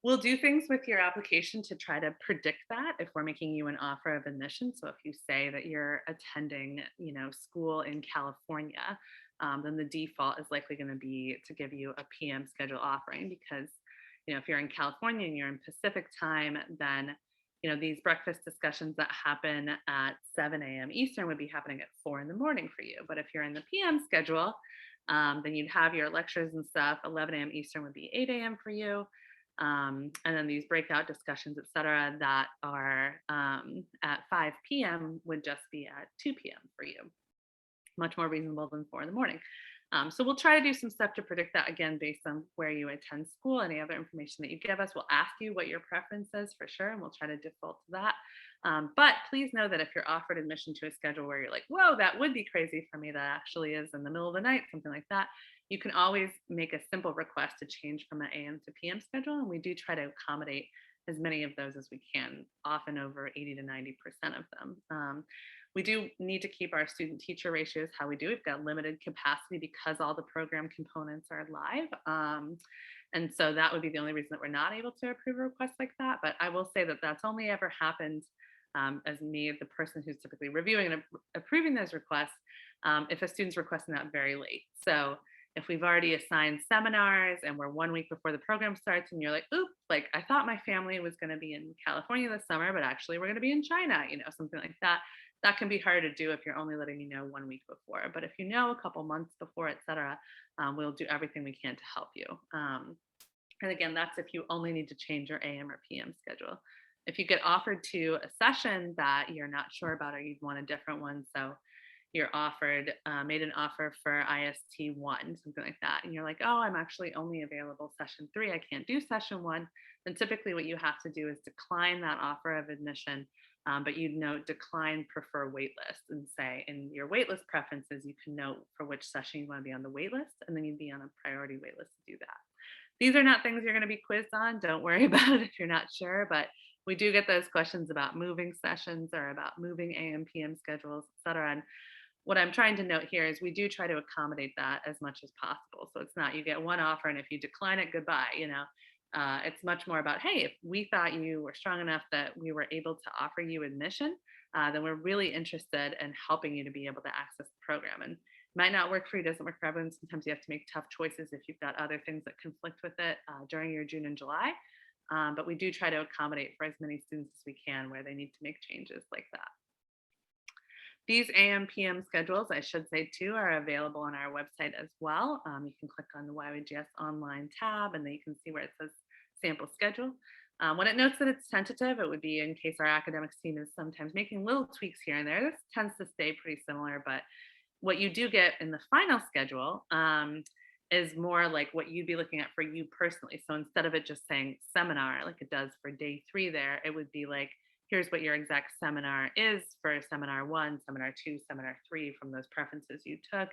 We'll do things with your application to try to predict that if we're making you an offer of admission. So if you say that you're attending, school in California, then the default is likely going to be to give you a PM schedule offering because, if you're in California and you're in Pacific time, then, these breakfast discussions that happen at 7 a.m. Eastern would be happening at 4 in the morning for you. But if you're in the PM schedule, then you'd have your lectures and stuff. 11 a.m. Eastern would be 8 a.m. for you. And then these breakout discussions, et cetera, that are at 5 p.m. would just be at 2 p.m. for you. Much more reasonable than 4 in the morning. So we'll try to do some stuff to predict that again based on where you attend school. Any other information that you give us, we'll ask you what your preference is for sure, and we'll try to default to that. But please know that if you're offered admission to a schedule where you're like, whoa, that would be crazy for me, that actually is in the middle of the night, something like that, you can always make a simple request to change from an AM to PM schedule. And we do try to accommodate as many of those as we can, often over 80 to 90% of them. We do need to keep our student teacher ratios how we do. We've got limited capacity because all the program components are live. And so that would be the only reason that we're not able to approve a request like that. But I will say that that's only ever happened as me, the person who's typically reviewing and approving those requests, if a student's requesting that very late. So if we've already assigned seminars and we're 1 week before the program starts and you're like, oops, like I thought my family was going to be in California this summer, but actually we're going to be in China, something like that. That can be hard to do if you're only letting me know 1 week before. But if you know a couple months before, et cetera, we'll do everything we can to help you. And again, that's if you only need to change your AM or PM schedule. If you get offered to a session that you're not sure about or you'd want a different one, so you're made an offer for IST1, something like that, and you're like, oh, I'm actually only available session 3, I can't do session 1, then typically what you have to do is decline that offer of admission, but you'd note decline prefer waitlist and say in your waitlist preferences, you can note for which session you want to be on the waitlist, and then you'd be on a priority waitlist to do that. These are not things you're going to be quizzed on. Don't worry about it if you're not sure, but we do get those questions about moving sessions or about moving AM, PM schedules, et cetera. And what I'm trying to note here is we do try to accommodate that as much as possible. So it's not you get one offer and if you decline it, goodbye, it's much more about, hey, if we thought you were strong enough that we were able to offer you admission, then we're really interested in helping you to be able to access the program. And it might not work for you, doesn't work for everyone. Sometimes you have to make tough choices if you've got other things that conflict with it during your June and July. But we do try to accommodate for as many students as we can where they need to make changes like that. These AM, PM schedules, I should say too, are available on our website as well. You can click on the YYGS online tab and then you can see where it says sample schedule. When it notes that it's tentative, it would be in case our academics team is sometimes making little tweaks here and there. This tends to stay pretty similar, but what you do get in the final schedule is more like what you'd be looking at for you personally. So instead of it just saying seminar, like it does for day 3 there, it would be like, here's what your exact seminar is for seminar 1, seminar 2, seminar 3 from those preferences you took,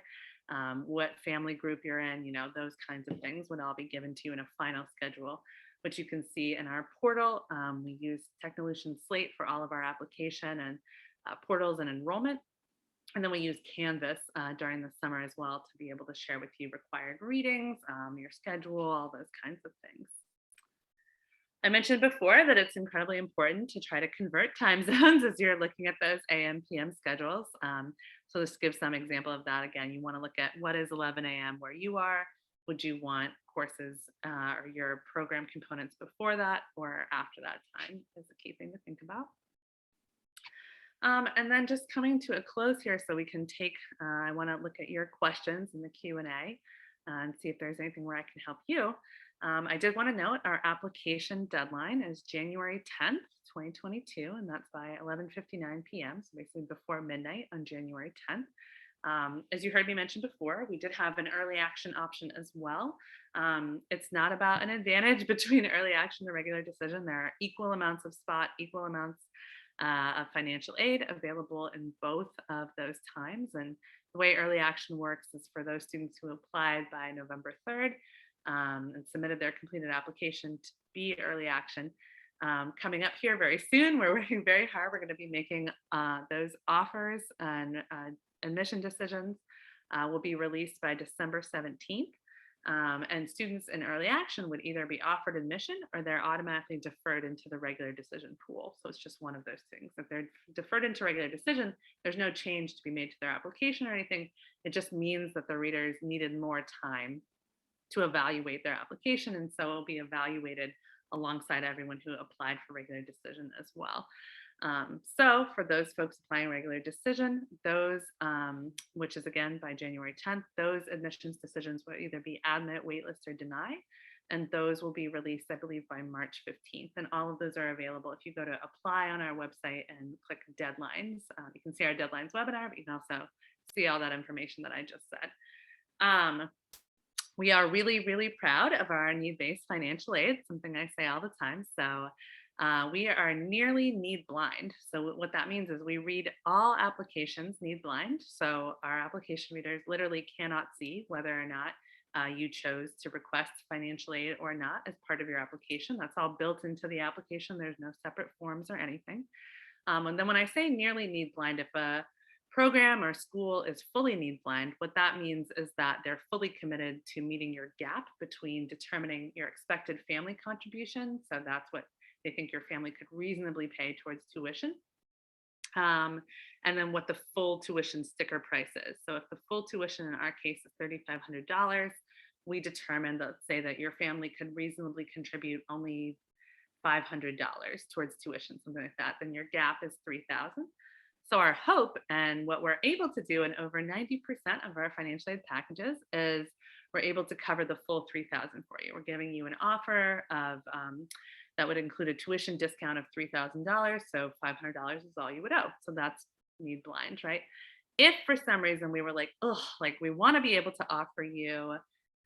what family group you're in, those kinds of things would all be given to you in a final schedule, which you can see in our portal. We use Technolution Slate for all of our application and portals and enrollment. And then we use Canvas during the summer as well to be able to share with you required readings, your schedule, all those kinds of things. I mentioned before that it's incredibly important to try to convert time zones as you're looking at those AM, PM schedules. So let's give some example of that. Again, you want to look at what is 11 a.m. where you are. Would you want courses or your program components before that or after that time is a key thing to think about. And then just coming to a close here so we can take, I want to look at your questions in the Q&A and see if there's anything where I can help you. I did want to note our application deadline is January 10th, 2022, and that's by 11:59 p.m., so basically before midnight on January 10th. As you heard me mention before, we did have an early action option as well. It's not about an advantage between early action and regular decision. There are equal amounts of spot, equal amounts of financial aid available in both of those times. And the way early action works is for those students who applied by November 3rd and submitted their completed application to be early action. Coming up here very soon, we're working very hard. We're going to be making those offers and admission decisions will be released by December 17th. And students in early action would either be offered admission or they're automatically deferred into the regular decision pool. So it's just one of those things. If they're deferred into regular decision, there's no change to be made to their application or anything. It just means that the readers needed more time to evaluate their application. And so it'll be evaluated alongside everyone who applied for regular decision as well. So for those folks applying regular decision, those, which is again by January 10th, those admissions decisions will either be admit, waitlist, or deny. And those will be released, I believe, by March 15th. And all of those are available if you go to apply on our website and click deadlines. You can see our deadlines webinar, but you can also see all that information that I just said. We are really, really proud of our need-based financial aid, something I say all the time. So we are nearly need blind. So what that means is we read all applications need blind. So our application readers literally cannot see whether or not you chose to request financial aid or not as part of your application. That's all built into the application. There's no separate forms or anything. And then when I say nearly need blind, if a program or school is fully need blind, what that means is that they're fully committed to meeting your gap between determining your expected family contribution. So that's what they think your family could reasonably pay towards tuition. And then what the full tuition sticker price is. So if the full tuition in our case is $3,500, we determined, let's say that your family could reasonably contribute only $500 towards tuition, something like that, then your gap is $3,000. So our hope and what we're able to do in over 90% of our financial aid packages is we're able to cover the full $3,000 for you. We're giving you an offer of that would include a tuition discount of $3,000. So $500 is all you would owe. So that's need blind, right? If for some reason we were like, oh, like we want to be able to offer you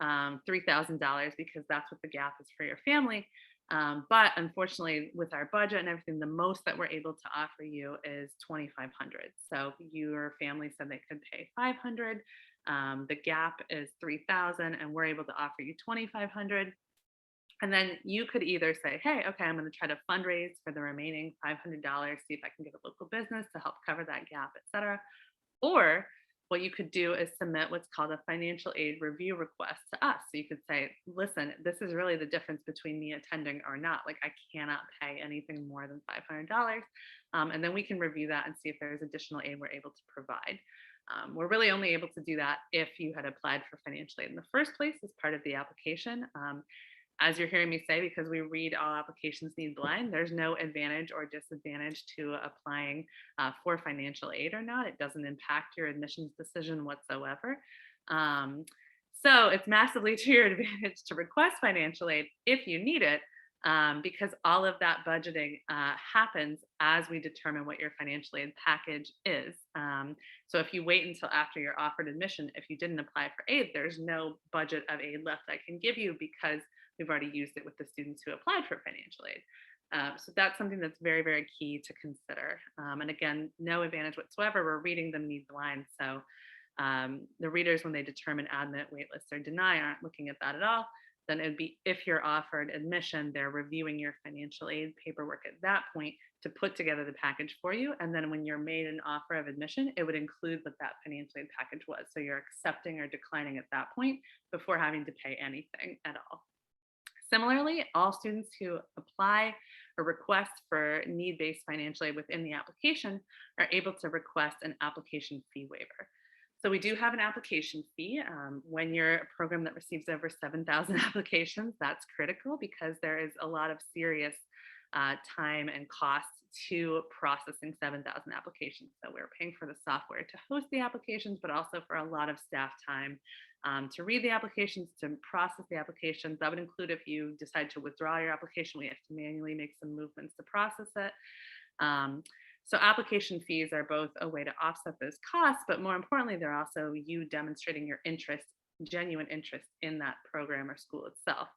$3,000 because that's what the gap is for your family. But unfortunately, with our budget and everything, the most that we're able to offer you is $2,500. So your family said they could pay $500. The gap is $3,000, and we're able to offer you $2,500. And then you could either say, hey, okay, I'm going to try to fundraise for the remaining $500, see if I can get a local business to help cover that gap, et cetera. Or what you could do is submit what's called a financial aid review request to us. So you could say, listen, this is really the difference between me attending or not. Like I cannot pay anything more than $500. And then we can review that and see if there's additional aid we're able to provide. We're really only able to do that if you had applied for financial aid in the first place as part of the application. As you're hearing me say, because we read all applications need blind, there's no advantage or disadvantage to applying for financial aid or not. It doesn't impact your admissions decision whatsoever. So it's massively to your advantage to request financial aid if you need it, because all of that budgeting happens as we determine what your financial aid package is. So if you wait until after you're offered admission, if you didn't apply for aid, there's no budget of aid left I can give you because we've already used it with the students who applied for financial aid. So that's something that's very, very key to consider. And again, no advantage whatsoever. We're reading them need blind. So the readers, when they determine admit, waitlist, or deny, aren't looking at that at all. Then it'd be if you're offered admission, they're reviewing your financial aid paperwork at that point to put together the package for you. And then when you're made an offer of admission, it would include what that financial aid package was. So you're accepting or declining at that point before having to pay anything at all. Similarly, all students who apply or request for need-based financial aid within the application are able to request an application fee waiver. So we do have an application fee. When you're a program that receives over 7,000 applications, that's critical because there is a lot of serious time and cost to processing 7,000 applications. So we're paying for the software to host the applications, but also for a lot of staff time to read the applications, to process the applications. That would include if you decide to withdraw your application, we have to manually make some movements to process it. So application fees are both a way to offset those costs, but more importantly, they're also you demonstrating your interest, genuine interest in that program or school itself.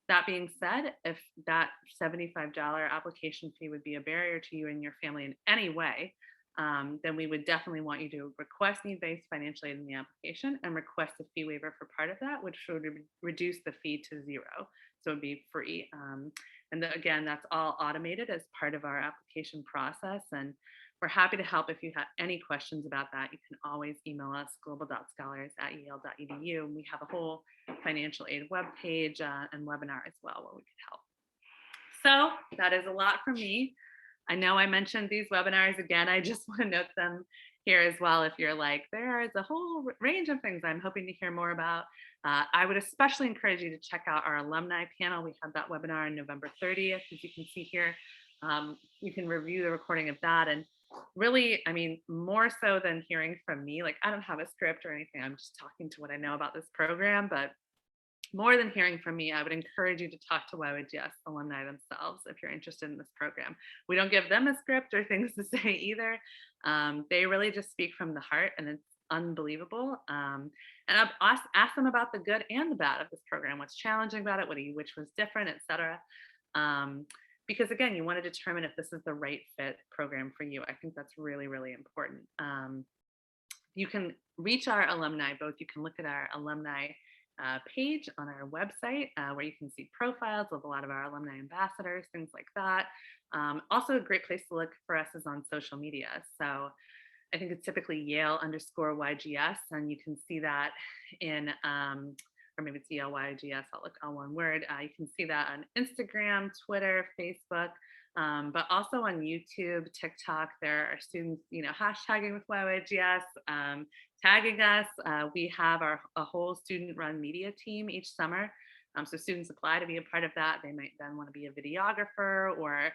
That being said, if that $75 application fee would be a barrier to you and your family in any way, then we would definitely want you to request need-based financial aid in the application and request a fee waiver for part of that, which would reduce the fee to zero. So it would be free. Again, that's all automated as part of our application process. And we're happy to help if you have any questions about that. You can always email us global.scholars@yale.edu. And we have a whole financial aid webpage and webinar as well where we could help. So that is a lot from me. I know I mentioned these webinars again. I just want to note them here as well. If you're like, there is a whole range of things I'm hoping to hear more about. I would especially encourage you to check out our alumni panel. We had that webinar on November 30th, as you can see here. You can review the recording of that. And really, I mean, more so than hearing from me, like I don't have a script or anything. I'm just talking to what I know about this program, but more than hearing from me, I would encourage you to talk to YYGS alumni themselves if you're interested in this program. We don't give them a script or things to say either. They really just speak from the heart, and it's unbelievable. And I've asked them about the good and the bad of this program, what's challenging about it, which was different, etc. Because again, you want to determine if this is the right fit program for you. I think that's really, really important. You can reach our alumni, both you can look at our alumni page on our website where you can see profiles of a lot of our alumni ambassadors, things like that. Also, a great place to look for us is on social media. So I think it's typically Yale_YGS, and you can see that in, or maybe it's Yale YGS, I'll look all one word. You can see that on Instagram, Twitter, Facebook, but also on YouTube, TikTok. There are students, hashtagging with YYGS, tagging us. We have a whole student-run media team each summer. So students apply to be a part of that. They might then want to be a videographer or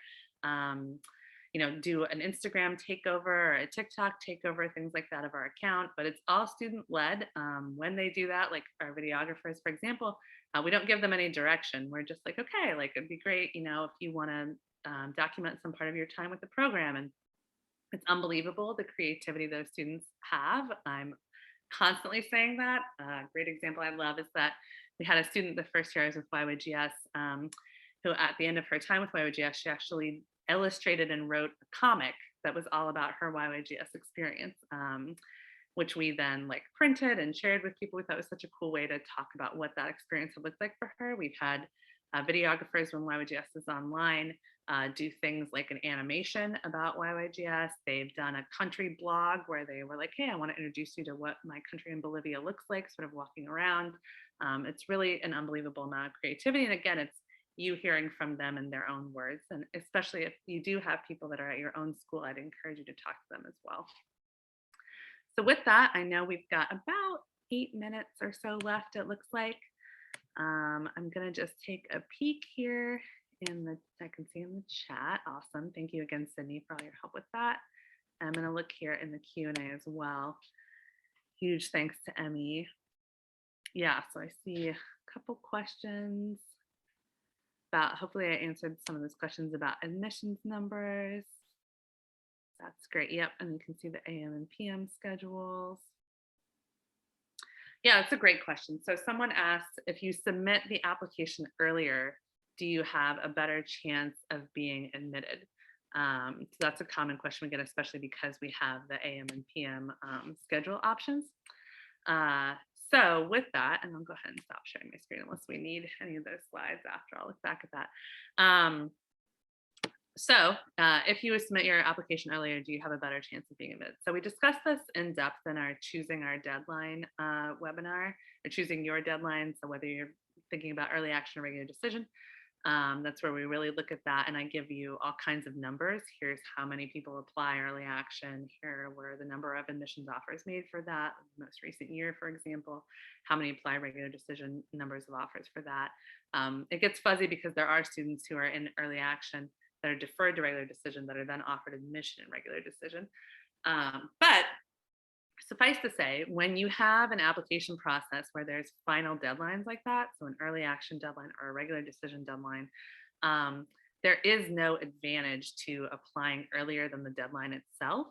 do an Instagram takeover or a TikTok takeover, things like that of our account, but it's all student led. When they do that, like our videographers, for example, we don't give them any direction. We're just like, okay, like it'd be great, if you want to document some part of your time with the program. And it's unbelievable the creativity those students have. I'm constantly saying that. A great example I love is that we had a student the first year I was with YYGS who at the end of her time with YYGS, she actually illustrated and wrote a comic that was all about her YYGS experience, which we then printed and shared with people. We thought it was such a cool way to talk about what that experience would look like for her. We've had videographers when YYGS is online do things like an animation about YYGS. They've done a country blog where they were like, hey, I want to introduce you to what my country in Bolivia looks like, sort of walking around. It's really an unbelievable amount of creativity. And again, it's you hearing from them in their own words. And especially if you do have people that are at your own school, I'd encourage you to talk to them as well. So with that, I know we've got about 8 minutes or so left, it looks like. I'm going to just take a peek here I can see in the chat. Awesome. Thank you again, Sydney, for all your help with that. I'm going to look here in the Q&A as well. Huge thanks to Emmy. Yeah, so I see a couple questions about, hopefully I answered some of those questions about admissions numbers. That's great. Yep, and you can see the AM and PM schedules. Yeah, that's a great question. So someone asked, if you submit the application earlier, do you have a better chance of being admitted? So that's a common question we get, especially because we have the AM and PM schedule options. So with that, and I'll go ahead and stop sharing my screen unless we need any of those slides after. I'll look back at that. So if you submit your application earlier, do you have a better chance of being admitted? So we discussed this in depth in our choosing our deadline webinar, or choosing your deadline. So whether you're thinking about early action or regular decision. That's where we really look at that. And I give you all kinds of numbers. Here's how many people apply early action. Here were the number of admissions offers made for that most recent year, for example, how many apply regular decision, numbers of offers for that. It gets fuzzy because there are students who are in early action that are deferred to regular decision that are then offered admission in regular decision. But suffice to say, when you have an application process where there's final deadlines like that, so an early action deadline or a regular decision deadline, um, there is no advantage to applying earlier than the deadline itself.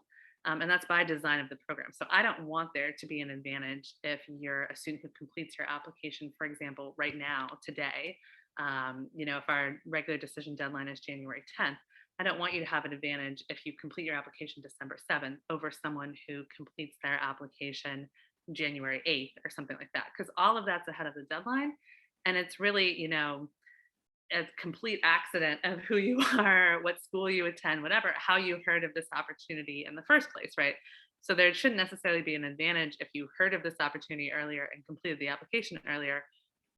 And that's by design of the program. So I don't want there to be an advantage if you're a student who completes your application, for example, right now, today. If our regular decision deadline is January 10th, I don't want you to have an advantage if you complete your application December 7th over someone who completes their application January 8th or something like that, because all of that's ahead of the deadline. And it's really, a complete accident of who you are, what school you attend, whatever, how you heard of this opportunity in the first place, right? So there shouldn't necessarily be an advantage if you heard of this opportunity earlier and completed the application earlier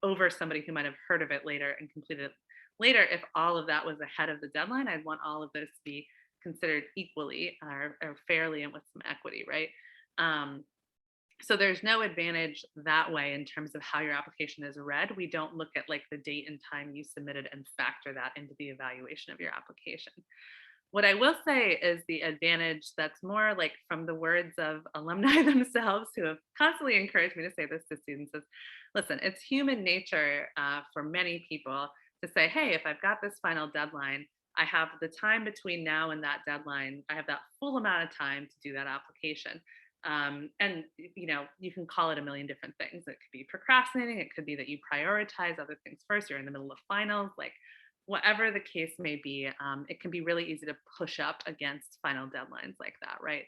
over somebody who might have heard of it later and completed it later. If all of that was ahead of the deadline, I'd want all of those to be considered equally or fairly and with some equity, right? Um, so there's no advantage that way in terms of how your application is read. We don't look at like the date and time you submitted and factor that into the evaluation of your application. What I will say is the advantage that's more like from the words of alumni themselves who have constantly encouraged me to say this to students is, listen, it's human nature for many people to say, hey, if I've got this final deadline, I have the time between now and that deadline, I have that full amount of time to do that application. And you can call it a million different things. It could be procrastinating. It could be that you prioritize other things first. You're in the middle of finals, like whatever the case may be. It can be really easy to push up against final deadlines like that, right?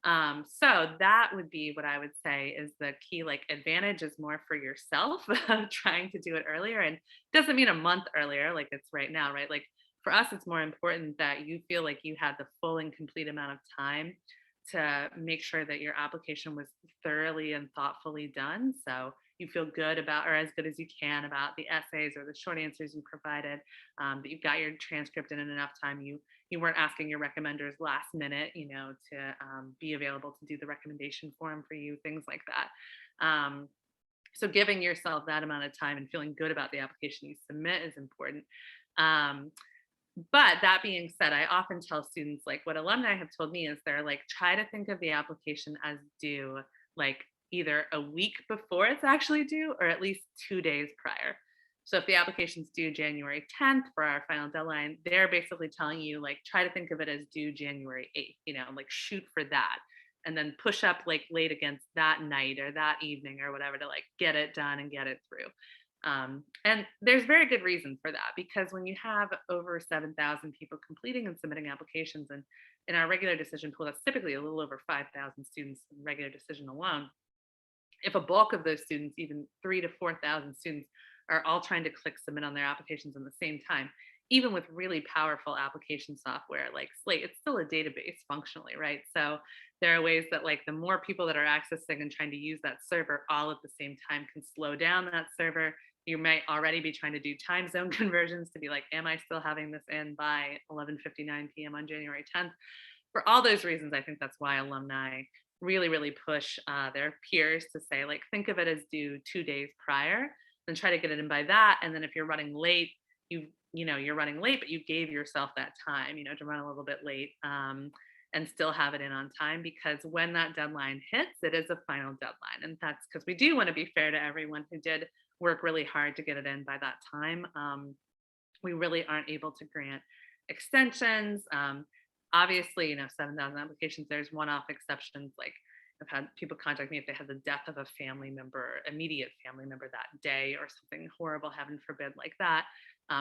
So that would be what I would say is the key. Like advantage is more for yourself of trying to do it earlier, and doesn't mean a month earlier, like it's right now, right? Like for us, it's more important that you feel like you had the full and complete amount of time to make sure that your application was thoroughly and thoughtfully done. So you feel good about, or as good as you can about the essays or the short answers you provided, that you've got your transcript in enough time. You weren't asking your recommenders last minute, to be available to do the recommendation form for you, things like that. So giving yourself that amount of time and feeling good about the application you submit is important. But that being said, I often tell students, like what alumni have told me is they're like, try to think of the application as due like either a week before it's actually due or at least 2 days prior. So if the application's due January 10th for our final deadline, they're basically telling you like, try to think of it as due January 8th, like shoot for that. And then push up like late against that night or that evening or whatever to like get it done and get it through. And there's very good reason for that, because when you have over 7,000 people completing and submitting applications, and in our regular decision pool, that's typically a little over 5,000 students in regular decision alone. If a bulk of those students, even 3,000 to 4,000 students, are all trying to click submit on their applications at the same time, even with really powerful application software like Slate, it's still a database functionally, right? So there are ways that like the more people that are accessing and trying to use that server all at the same time can slow down that server. You might already be trying to do time zone conversions to be like, am I still having this in by 11:59 p.m. on January 10th? For all those reasons, I think that's why alumni really, really push their peers to say, like, think of it as due 2 days prior, then try to get it in by that. And then if you're running late, you're running late, but you gave yourself that time, to run a little bit late and still have it in on time, because when that deadline hits, it is a final deadline. And that's because we do want to be fair to everyone who did work really hard to get it in by that time. We really aren't able to grant extensions. Obviously, 7,000 applications, there's one-off exceptions. Like I've had people contact me if they had the death of a family member, immediate family member that day, or something horrible, heaven forbid, like that.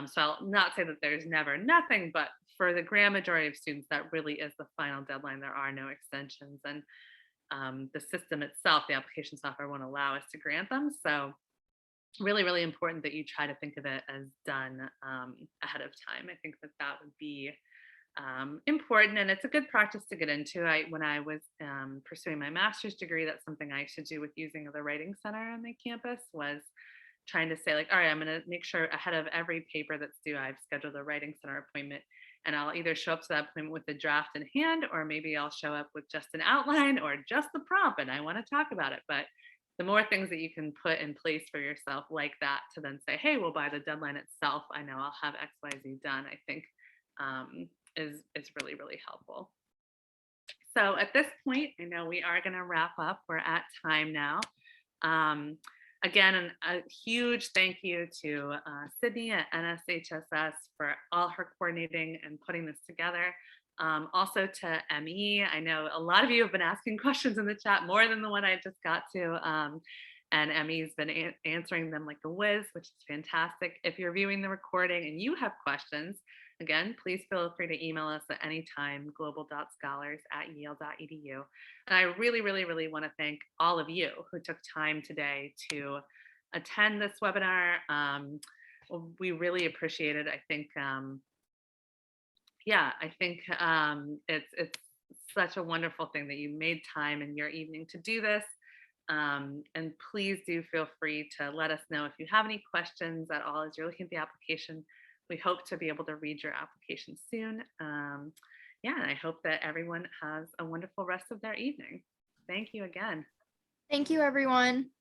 So I'll not say that there's never nothing, but for the grand majority of students, that really is the final deadline. There are no extensions, and the system itself, the application software, won't allow us to grant them. So really, really important that you try to think of it as done ahead of time. I think that would be important, and it's a good practice to get into. When I was pursuing my master's degree, that's something I used to do with using the writing center on my campus, was trying to say like, all right, I'm going to make sure ahead of every paper that's due, I've scheduled a writing center appointment, and I'll either show up to that appointment with the draft in hand, or maybe I'll show up with just an outline or just the prompt and I want to talk about it. But the more things that you can put in place for yourself like that to then say, hey, well, by the deadline itself, I know I'll have XYZ done, I think is really, really helpful. So at this point, I know we are going to wrap up. We're at time now. Again, a huge thank you to Sydney at NSHSS for all her coordinating and putting this together. Also to ME, I know a lot of you have been asking questions in the chat, more than the one I just got to. And ME's been answering them like a whiz, which is fantastic. If you're viewing the recording and you have questions, again, please feel free to email us at any time, global.scholars@yale.edu. And I really, really, really want to thank all of you who took time today to attend this webinar. We really appreciate it. I think, it's such a wonderful thing that you made time in your evening to do this. And please do feel free to let us know if you have any questions at all as you're looking at the application. We hope to be able to read your application soon. And I hope that everyone has a wonderful rest of their evening. Thank you again. Thank you, everyone.